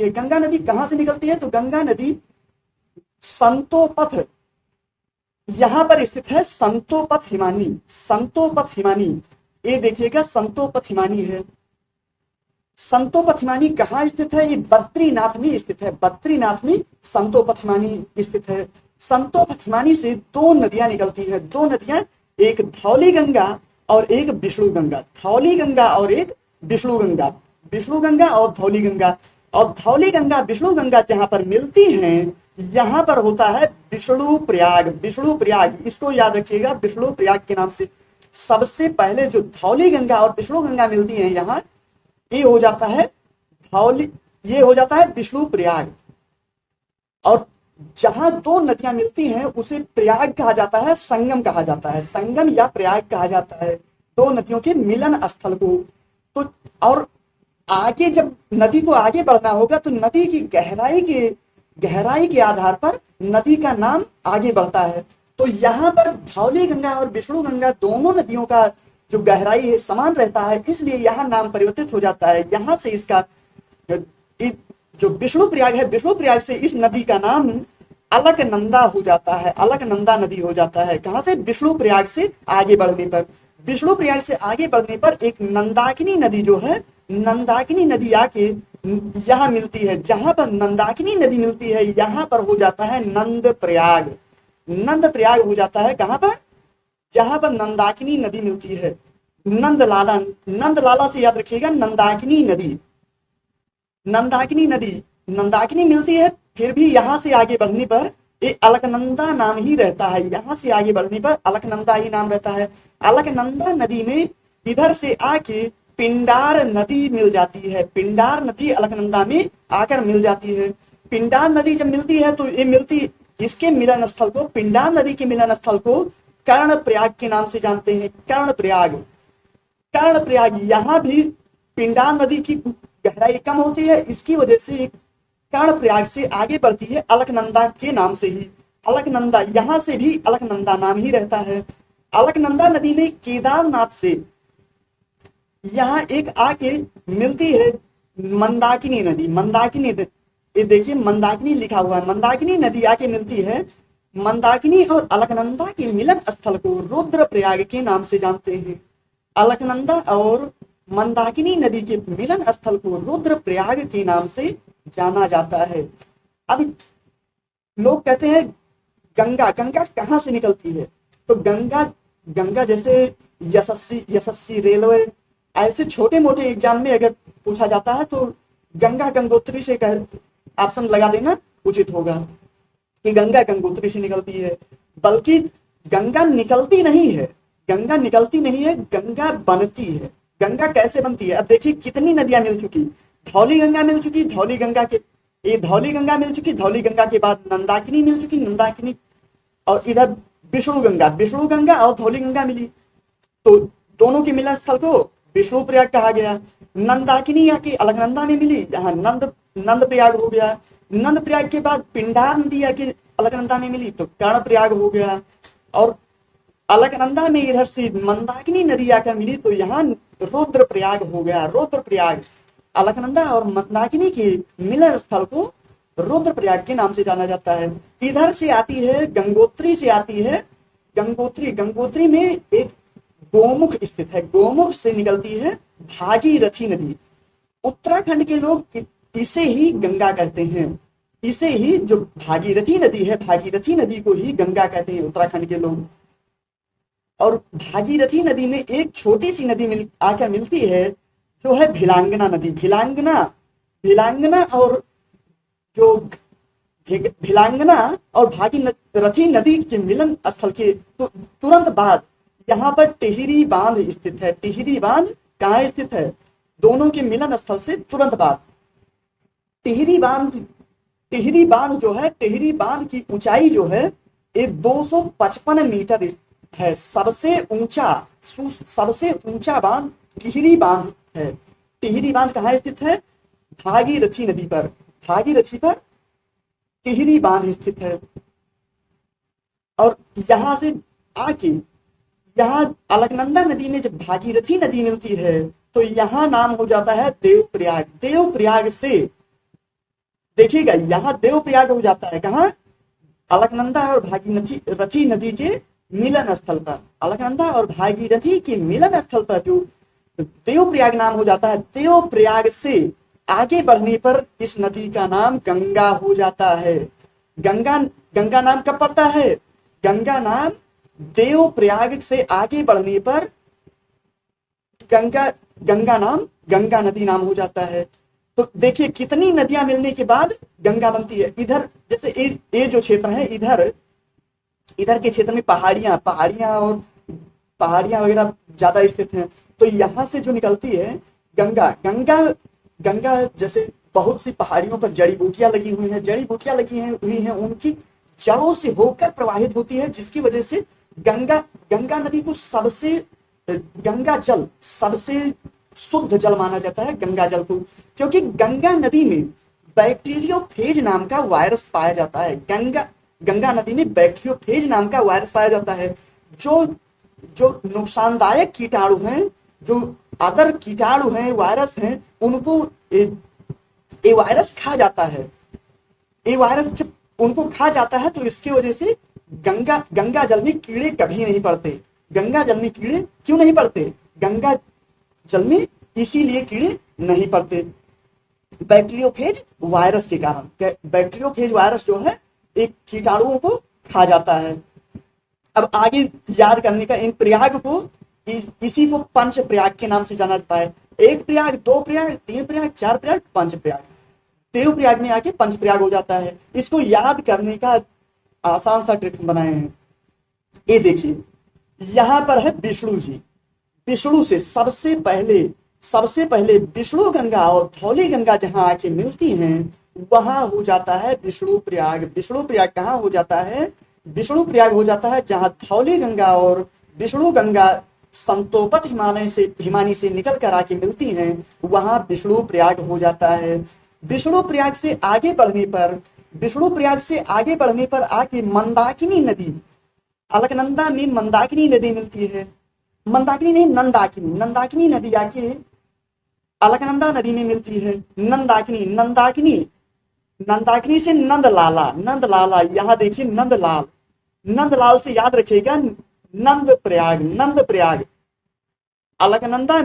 है। गंगा नदी कहाँ से निकलती है? तो गंगा नदी संतोपथ यहां पर स्थित है। संतोपथ हिमानी, संतोपथ हिमानी, ये देखिएगा संतोपथ हिमानी है। संतोपथ हिमानी कहाँ स्थित है? ये बद्रीनाथ में स्थित है। बद्रीनाथ में संतोपथ हिमानी स्थित है। संतोपथ हिमानी से दो नदियां निकलती हैं, दो नदियां, एक धौली गंगा और एक विष्णु गंगा। धौली गंगा और एक विष्णु गंगा, विष्णु गंगा और धौली गंगा। और धौली गंगा विष्णु गंगा जहां पर मिलती हैं, यहां पर होता है विष्णु प्रयाग। विष्णु प्रयाग, इसको याद रखिएगा विष्णु प्रयाग के नाम से। सबसे पहले जो धौली गंगा और विष्णु गंगा मिलती हैं यहाँ, ये हो जाता है धौली, ये हो जाता है विष्णु प्रयाग। और जहां दो नदियां मिलती हैं उसे प्रयाग कहा जाता है, संगम कहा जाता है, संगम या प्रयाग कहा जाता है, दो नदियों के मिलन स्थल को। तो और आगे जब नदी को आगे बढ़ना होगा तो नदी की गहराई के आधार पर नदी का नाम आगे बढ़ता है। तो यहाँ पर धौली गंगा और विष्णु गंगा दोनों नदियों का जो गहराई है समान रहता है, इसलिए यहाँ नाम परिवर्तित हो जाता है। यहाँ से इसका जो विष्णु प्रयाग है, विष्णु प्रयाग से इस नदी का नाम अलकनंदा हो जाता है, अलकनंदा नदी हो जाता है। कहाँ से? विष्णु प्रयाग से आगे बढ़ने पर। विष्णु प्रयाग से आगे बढ़ने पर एक नंदाकिनी नदी जो है, नंदाकिनी नदी आके यहाँ मिलती है। जहां पर नंदाकिनी नदी मिलती है यहाँ पर हो जाता है नंद प्रयाग। नंद प्रयाग हो जाता है कहाँ पर? जहां पर नंदाकिनी नदी मिलती है। नंदलाला, नंदलाला से याद रखिएगा नंदाकिनी नदी, नंदाकिनी नदी, नंदाकिनी मिलती है। फिर भी यहाँ से आगे बढ़ने पर ये अलकनंदा नाम ही रहता है। यहाँ से आगे बढ़ने पर अलकनंदा ही नाम रहता है। अलकनंदा नदी में इधर से आके पिंडार नदी मिल जाती है। पिंडार नदी अलकनंदा में आकर मिल जाती है। पिंडार नदी जब मिलती है तो ये मिलती, इसके मिलन स्थल को, पिंडार नदी के मिलन स्थल को कर्ण प्रयाग के नाम से जानते हैं। कर्ण प्रयाग, कर्ण प्रयाग, यहाँ भी पिंडार नदी की गहराई कम होती है, इसकी वजह से कर्ण प्रयाग से आगे बढ़ती है अलकनंदा के नाम से ही। अलकनंदा, यहाँ से भी अलकनंदा नाम ही रहता है। अलकनंदा नदी में केदारनाथ से यहाँ एक आके मिलती है मंदाकिनी नदी। मंदाकिनी, ये देखिए मंदाकिनी लिखा हुआ है, मंदाकिनी नदी आके मिलती है। मंदाकिनी और अलकनंदा के मिलन स्थल को रुद्रप्रयाग के नाम से जानते हैं। अलकनंदा और मंदाकिनी नदी के मिलन स्थल को रुद्रप्रयाग के नाम से जाना जाता है। अब लोग कहते हैं गंगा, गंगा कहाँ से निकलती है? तो गंगा, गंगा जैसे यशस्वी रेलवे, ऐसे छोटे मोटे एग्जाम में अगर पूछा जाता है तो गंगा गंगोत्री से ऑप्शन लगा देना उचित होगा कि गंगा गंगोत्री से निकलती है। बल्कि गंगा निकलती नहीं है, गंगा निकलती नहीं है, गंगा बनती है। गंगा कैसे बनती है? अब देखिए कितनी नदियां मिल चुकी। धौली गंगा मिल चुकी, धौली गंगा के, ये धौली गंगा मिल चुकी, धौली गंगा के बाद नंदाकिनी मिल चुकी, नंदाकिनी, और इधर विष्णु गंगा, विष्णु गंगा और धौली गंगा मिली। तो दोनों के मिलन स्थल को विष्णु प्रयाग कहा गया। नंदाकिनी आके अलकनंदा में मिली, यहाँ नंद प्रयाग हो गया। नंद प्रयाग के बाद पिंडार नदी आके अलकनंदा में मिली तो कर्ण प्रयाग हो गया। और अलकनंदा में इधर से मंदाकिनी नदी आकर मिली तो यहाँ रुद्र प्रयाग हो गया। रुद्र प्रयाग, अलकनंदा और मंदाकिनी के मिलन स्थल को रुद्र प्रयाग के नाम से जाना जाता है। इधर से आती है गंगोत्री, से आती है गंगोत्री। गंगोत्री में एक गोमुख स्थित है, गोमुख से निकलती है भागीरथी नदी। उत्तराखंड के लोग इसे ही गंगा कहते हैं, इसे ही, जो भागीरथी नदी है, भागीरथी नदी को ही गंगा कहते हैं उत्तराखंड के लोग। और भागीरथी नदी में एक छोटी सी नदी आकर मिलती है जो है भिलांगना नदी। भिलांगना और जो भिलांगना और भागीरथी नदी के मिलन स्थल के तुरंत बाद यहाँ पर टिहरी बांध स्थित है। टिहरी बांध कहाँ स्थित है? दोनों के मिलन स्थल से तुरंत बाद टिहरी बांध जो है, टिहरी बांध की ऊंचाई जो है ये 255 मीटर है। सबसे ऊंचा बांध टिहरी बांध है। टिहरी बांध कहाँ स्थित है? भागीरथी नदी पर, भागीरथी पर टिहरी बांध स्थित है। और यहां से आके यहाँ अलकनंदा नदी में जब भागीरथी नदी मिलती है तो यहाँ नाम हो जाता है देवप्रयाग। देवप्रयाग से देखिएगा यहाँ देवप्रयाग हो जाता है कहाँ, अलकनंदा और भागीरथी रथी नदी के मिलन स्थल पर, अलकनंदा और भागीरथी के मिलन स्थल पर जो देवप्रयाग नाम हो जाता है, देवप्रयाग से आगे बढ़ने पर इस नदी का नाम गंगा हो जाता है। गंगा गंगा नाम कब पड़ता है, गंगा नाम देवप्रयाग से आगे बढ़ने पर गंगा गंगा नाम गंगा नदी नाम हो जाता है। तो देखिए कितनी नदियां मिलने के बाद गंगा बनती है। इधर जैसे ये जो क्षेत्र है, इधर इधर के क्षेत्र में पहाड़ियां वगैरह ज्यादा स्थित हैं। तो यहाँ से जो निकलती है गंगा गंगा गंगा जैसे बहुत सी पहाड़ियों पर जड़ी बूटियां लगी हुई हैं, उनकी जड़ों से होकर प्रवाहित होती है, जिसकी वजह से गंगा नदी को गंगा जल सबसे शुद्ध जल माना जाता है, गंगा जल को, क्योंकि गंगा नदी में बैक्टीरियोफेज नाम का वायरस पाया जाता है। गंगा नदी में बैक्टीरियोफेज नाम का वायरस पाया जाता है, जो नुकसानदायक कीटाणु हैं, जो अदर कीटाणु हैं, वायरस हैं, उनको ये वायरस खा जाता है। ये वायरस जब उनको खा जाता है तो इसकी वजह से गंगा जल में कीड़े कभी नहीं पड़ते। गंगा जल में कीड़े क्यों नहीं पड़ते, गंगा जल में इसीलिए कीड़े नहीं पड़ते, बैक्टीरियोफेज वायरस के कारण। बैक्टीरियोफेज वायरस जो है एक कीटाणुओं को खा जाता है। अब आगे याद करने का, इन प्रयाग को इसी को पंच प्रयाग के नाम से जाना जाता है। 1 प्रयाग, 2 प्रयाग, 3 प्रयाग, 4 प्रयाग, 5 प्रयाग। देव प्रयाग में आके पंच प्रयाग हो जाता है। इसको याद करने का आसान सा ट्रिक बनाए हैं। ये देखिए यहां पर है विष्णु जी। विष्णु से सबसे पहले विष्णु गंगा और धौली गंगा जहां आके मिलती हैं वहां हो जाता है विष्णु प्रयाग। विष्णु प्रयाग कहाँ हो जाता है, विष्णु प्रयाग हो जाता है जहां धौली गंगा और विष्णु गंगा संतोपत हिमानी से निकल कर आके मिलती हैं, वहां विष्णु प्रयाग हो जाता है। विष्णु प्रयाग से आगे बढ़ने पर आके मंदाकिनी नदी, अलकनंदा में मंदाकिनी नदी मिलती है। मंदाकिनी नहीं, नंदाकिनी नदी आके अलकनंदा नदी में मिलती है। नंदाकिनी से नंदलाला, यहाँ देखिए नंदलाल से याद रखिएगा नंद प्रयाग। अलकनंदा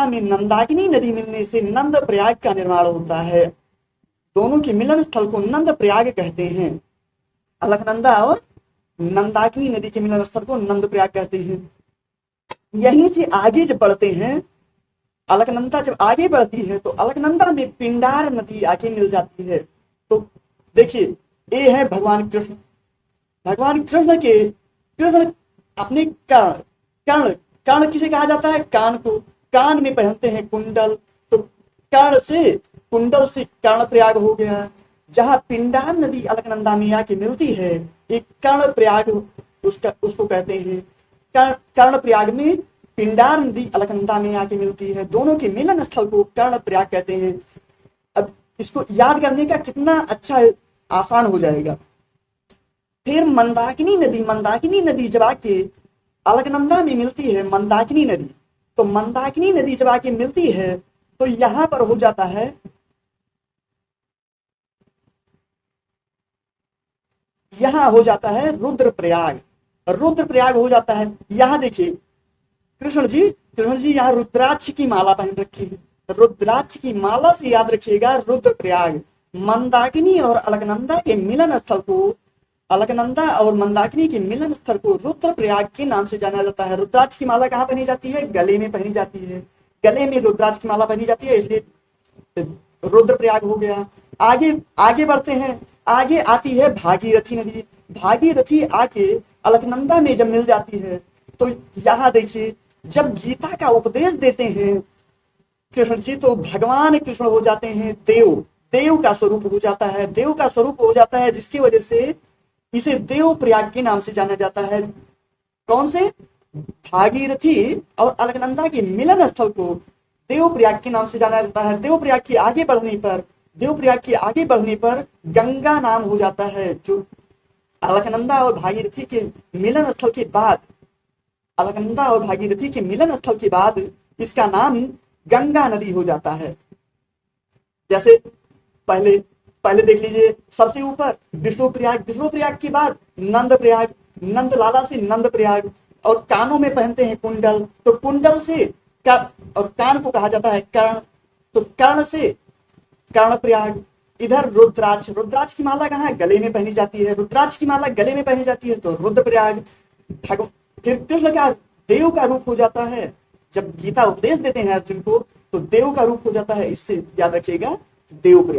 में नंदाकिनी नदी मिलने से नंद प्रयाग का निर्माण होता है। दोनों के मिलन स्थल को नंद प्रयाग कहते हैं। अलकनंदा और नंदाकिनी नदी के मिलन स्थल को नंद प्रयाग कहते हैं। यहीं से आगे जब बढ़ते हैं, अलकनंदा जब आगे बढ़ती है तो अलकनंदा में पिंडार नदी आके मिल जाती है। तो देखिए ये है भगवान कृष्ण। भगवान कृष्ण अपने कर्ण किसे कहा जाता है, कान को। कान में पहनते हैं कुंडल, तो कुंडल से कर्ण प्रयाग हो गया। जहां पिंडार नदी अलकनंदा में आके मिलती है, एक कर्ण प्रयाग उसको कहते हैं। कर्ण प्रयाग में पिंडार नदी अलकनंदा में आके मिलती है। दोनों के मिलन स्थल को कर्ण प्रयाग कहते हैं। अब इसको याद करने का कितना अच्छा आसान हो जाएगा। फिर मंदाकिनी नदी जब आके अलकनंदा में मिलती है, मंदाकिनी नदी, तो मंदाकिनी नदी जब आके मिलती है तो यहां पर हो जाता है रुद्रप्रयाग हो जाता है। यहाँ देखिए कृष्ण जी यहाँ रुद्राक्ष की माला पहन रखी है। रुद्राक्ष की माला से याद रखिएगा रुद्रप्रयाग। मंदाकिनी और अलकनंदा के मिलन स्थल को, अलकनंदा और मंदाकिनी के मिलन स्थल को रुद्रप्रयाग के नाम से जाना जाता है। रुद्राक्ष की माला कहाँ पहनी जाती है, गले में पहनी जाती है। गले में रुद्राक्ष की माला पहनी जाती है, इसलिए रुद्रप्रयाग हो गया। आगे बढ़ते हैं। आगे आती है भागीरथी नदी। भागीरथी आके अलकनंदा में जब मिल जाती है तो यहाँ देखिए जब गीता का उपदेश देते हैं कृष्ण जी, तो भगवान कृष्ण हो जाते हैं देव का स्वरूप हो जाता है, जिसकी वजह से इसे देव प्रयाग के नाम से जाना जाता है। कौन से, भागीरथी और अलकनंदा के मिलन स्थल को देव प्रयाग के नाम से जाना जाता है। देव प्रयाग के आगे बढ़ने पर गंगा नाम हो जाता है। जो अलकनंदा और भागीरथी के मिलन स्थल के बाद इसका नाम गंगा नदी हो जाता है। जैसे पहले पहले देख लीजिए, सबसे ऊपर विष्णुप्रयाग, विष्णुप्रयाग के बाद नंदप्रयाग, नंदलाला से नंदप्रयाग, और कानों में पहनते हैं कुंडल, तो कुंडल से और कान को कहा जाता है कर्ण, तो कर्ण से कर्णप्रयाग। इधर रुद्राक्ष, रुद्राक्ष की माला कहाँ है? गले में पहनी जाती है, रुद्राक्ष की माला गले में पहनी जाती है, तो रुद्रप्रयाग। फिर कृष्ण का देव का रूप हो जाता है, जब गीता उपदेश देते हैं अर्जुन को तो देव का रूप हो जाता है, इससे याद रखिएगा देवप्रयाग।